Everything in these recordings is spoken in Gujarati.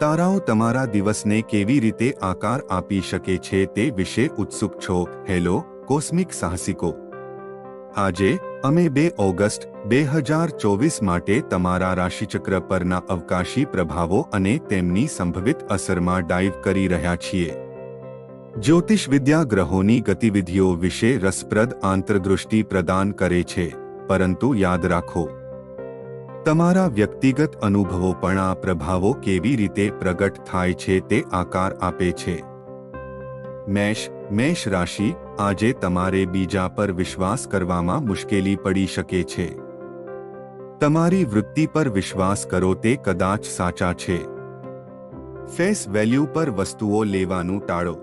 તારાઓ તમારા દિવસને કેવી રીતે આકાર આપી શકે છે તે વિશે ઉત્સુક છો? હેલો કોસ્મિક સાહસિકો, આજે અમે 2 ઓગસ્ટ 2024 માટે તમારા રાશિચક્ર પરના અવકાશી પ્રભાવો અને તેમની સંભવિત અસરમાં ડાઇવ કરી રહ્યા છીએ. જ્યોતિષવિદ્યા ગ્રહોની ગતિવિધિઓ વિશે રસપ્રદ આંતરદૃષ્ટિ પ્રદાન કરે છે, પરંતુ યાદ રાખો, તમારા વ્યક્તિગત અનુભવો પણ આ પ્રભાવો કેવી રીતે પ્રગટ થાય છે તે આકાર આપે છે. મેષ રાશિ, આજે તમારે બીજા પર વિશ્વાસ કરવામાં મુશ્કેલી પડી શકે છે. તમારી વૃત્તિ પર વિશ્વાસ કરો, તે કદાચ સાચા છે. ફેસ વેલ્યુ પર વસ્તુઓ લેવાનું ટાળો.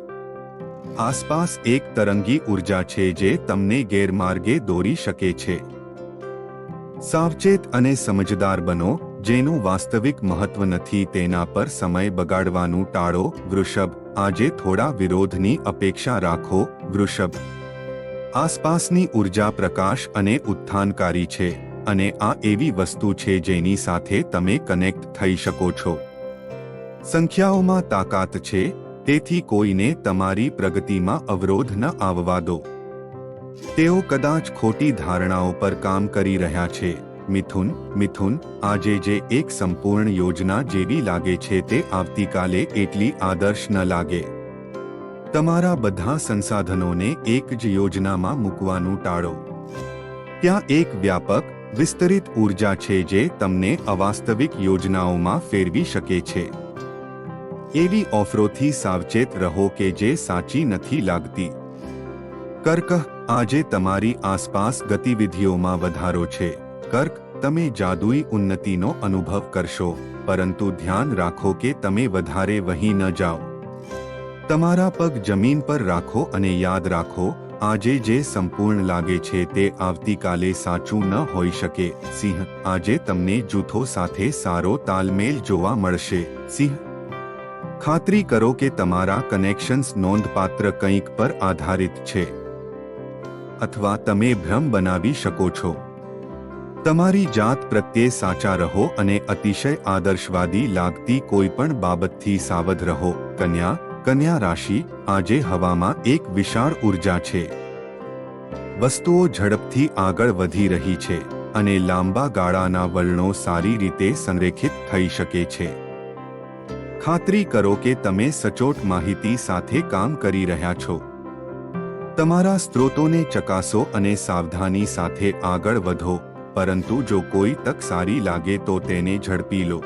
આસપાસ એક તરંગી ઉર્જા છે જે તમને ગેરમાર્ગે દોરી શકે છે. સાવચેત અને સમજદાર બનો, જેનું વાસ્તવિક મહત્વ નથી તેના પર સમય બગાડવાનું ટાળો. વૃષભ, આજે થોડા વિરોધની અપેક્ષા રાખો. વૃષભ, આસપાસની ઉર્જા પ્રકાશ અને ઉત્થાનકારી છે, અને આ એવી વસ્તુ છે જેની સાથે તમે કનેક્ટ થઈ શકો છો. સંખ્યાઓમાં તાકાત છે, તેથી કોઈને તમારી પ્રગતિમાં અવરોધ ન આવવા દો. તેઓ કદાચ ખોટી ધારણાઓ પર કામ કરી રહ્યા છે. મિથુન, આજે જે એક સંપૂર્ણ યોજના જેવી લાગે છે તે આવતીકાલે એટલી આદર્શ ન લાગે. તમારા બધા સંસાધનોને એક જ યોજનામાં મૂકવાનું ટાળો. ત્યાં એક વ્યાપક, વિસ્તરિત ઉર્જા છે જે તમને અવાસ્તવિક યોજનાઓમાં ફેરવી શકે છે. એવી ઓફરોથી સાવચેત રહો કે જે સાચી નથી લાગતી. કર્ક, આજે તમારી આસપાસ ગતિવિધિઓમાં વધારો છે. કર્ક, તમે જાદુઈ ઉન્નતિનો અનુભવ કરશો, પરંતુ ધ્યાન રાખો કે તમે વધારે વહી ન જાઓ. તમારા પગ જમીન પર રાખો અને યાદ રાખો, આજે જે સંપૂર્ણ લાગે છે તે આવતીકાલે સાચું ન હોઈ શકે. સિંહ, આજે તમને જૂથો સાથે સારો તાલમેલ જોવા મળશે. સિંહ, ખાતરી કરો કે તમારા કનેક્શન્સ નોંધપાત્ર કંઈક પર આધારિત છે, અથવા તમે ભ્રમ બનાવી શકો છો. તમારી જાત પ્રત્યે સાચા રહો અને અતિશય આદર્શવાદી લાગતી કોઈપણ બાબતથી સાવધ રહો. કન્યા રાશિ, આજે હવામાં એક વિશાળ ઉર્જા છે. વસ્તુઓ ઝડપથી આગળ વધી રહી છે, અને લાંબા ગાળાના વલણો સારી રીતે સંરેખિત થઈ શકે છે. ખાતરી કરો કે તમે સચોટ માહિતી સાથે કામ કરી રહ્યા છો. તમારા સ્ત્રોતોને ચકાસો અને સાવધાની સાથે આગળ વધો, પરંતુ જો કોઈ તક સારી લાગે તો તેને ઝડપી લો.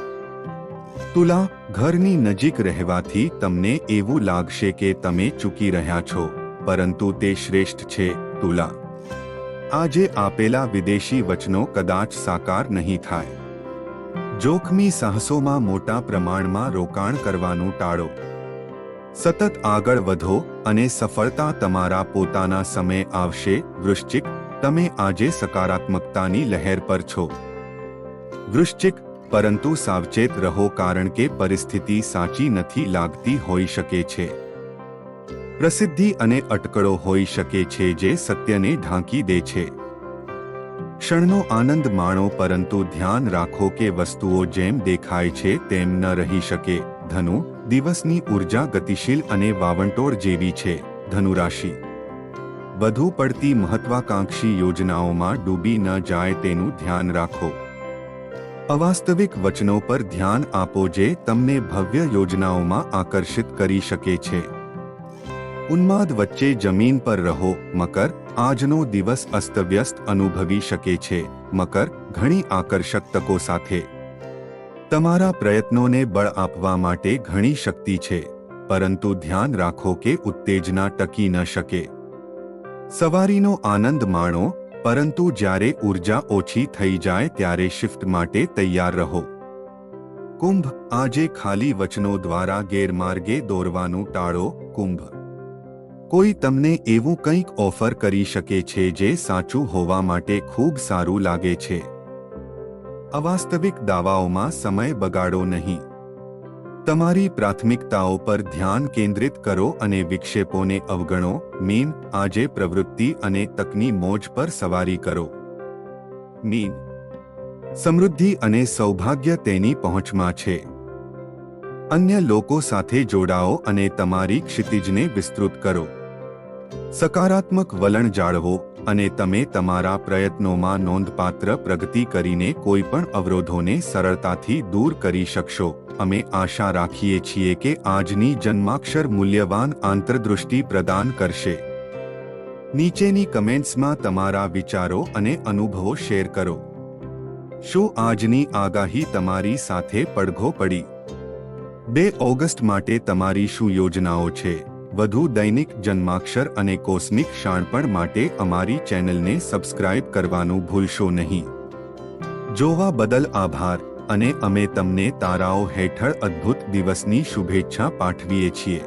તુલા, ઘરની નજીક રહેવાથી તમને એવું લાગશે કે તમે ચૂકી રહ્યા છો, પરંતુ તે શ્રેષ્ઠ છે. તુલા, આજે આપેલા વિદેશી વચનો કદાચ સાકાર નહીં થાય. જોખમી સાહસોમાં મોટા પ્રમાણમાં રોકાણ કરવાનું ટાળો. સતત આગળ વધો અને સફળતા તમારા પોતાના સમય આવશે. વૃશ્ચિક, તમે આજે સકારાત્મકતાની લહેર પર છો. વૃશ્ચિક, પરંતુ સાવચેત રહો કારણ કે પરિસ્થિતિ સાચી નથી લાગતી હોઈ શકે છે. પ્રસિદ્ધિ અને અટકળો હોઈ શકે છે જે સત્યને ઢાંકી દે છે. ક્ષણનો આનંદ માણો, પરંતુ ધ્યાન રાખો કે વસ્તુઓ જેમ દેખાય છે તેમ ન રહી શકે. ધનુ, દિવસની ઉર્જા ગતિશીલ અને વાવંટોળ જેવી છે. ધનુ રાશિ, વધુ પડતી મહત્વાકાંક્ષી યોજનાઓમાં ડૂબી ન જાય તેનું ધ્યાન રાખો. અવાસ્તવિક વચનો પર ધ્યાન આપો જે તમને ભવ્ય યોજનાઓમાં આકર્ષિત કરી શકે છે. ઉન્માદ વચ્ચે જમીન પર રહો. મકર, આજનો દિવસ અસ્તવ્યસ્ત અનુભવી શકે છે. મકર, ઘણી આકર્ષક તકો સાથે તમારા પ્રયત્નોને બળ આપવા માટે ઘણી શક્તિ છે, પરંતુ ધ્યાન રાખો કે ઉત્તેજના ટકી ન શકે. સવારીનો આનંદ માણો, પરંતુ જ્યારે ઉર્જા ઓછી થઈ જાય ત્યારે શિફ્ટ માટે તૈયાર રહો. કુંભ, આજે ખાલી વચનો દ્વારા ગેરમાર્ગે દોરવાનું ટાળો. કુંભ, કોઈ તમને એવું કંઈક ઓફર કરી શકે છે જે સાચું હોવા માટે ખૂબ સારું લાગે છે. અવાસ્તવિક દાવાઓમાં સમય બગાડો નહીં. તમારી પ્રાથમિકતાઓ પર ધ્યાન કેન્દ્રિત કરો અને વિક્ષેપોને અવગણો. મીન, આજે પ્રવૃત્તિ અને તકની મોજ પર સવારી કરો. મીન, સમૃદ્ધિ અને સૌભાગ્ય તેની પહોંચમાં છે. અન્ય લોકો સાથે જોડાઓ અને તમારી ક્ષિતિજને વિસ્તૃત કરો. સકારાત્મક વલણ જાળવો અને તમે તમારા પ્રયત્નોમાં નોંધપાત્ર પ્રગતિ કરીને કોઈ પણ અવરોધોને સરળતાથી દૂર કરી શકશો. અમે આશા રાખીએ છીએ કે આજની જન્માક્ષર મૂલ્યવાન આંતરદૃષ્ટિ પ્રદાન કરશે. નીચેની કમેન્ટ્સમાં તમારા વિચારો અને અનુભવો શેર કરો. શું આજની આગાહી તમારી સાથે પડઘો પડી? 2 ઓગસ્ટ માટે તમારી શું યોજનાઓ છે? વધુ દૈનિક જન્માક્ષર અને કોસ્મિક શાણપણ માટે અમારી ચેનલને સબસ્ક્રાઇબ કરવાનું ભૂલશો નહીં. જોવા બદલ આભાર અને અમે તમને તારાઓ હેઠળ અદ્ભુત દિવસની શુભેચ્છા પાઠવીએ છીએ.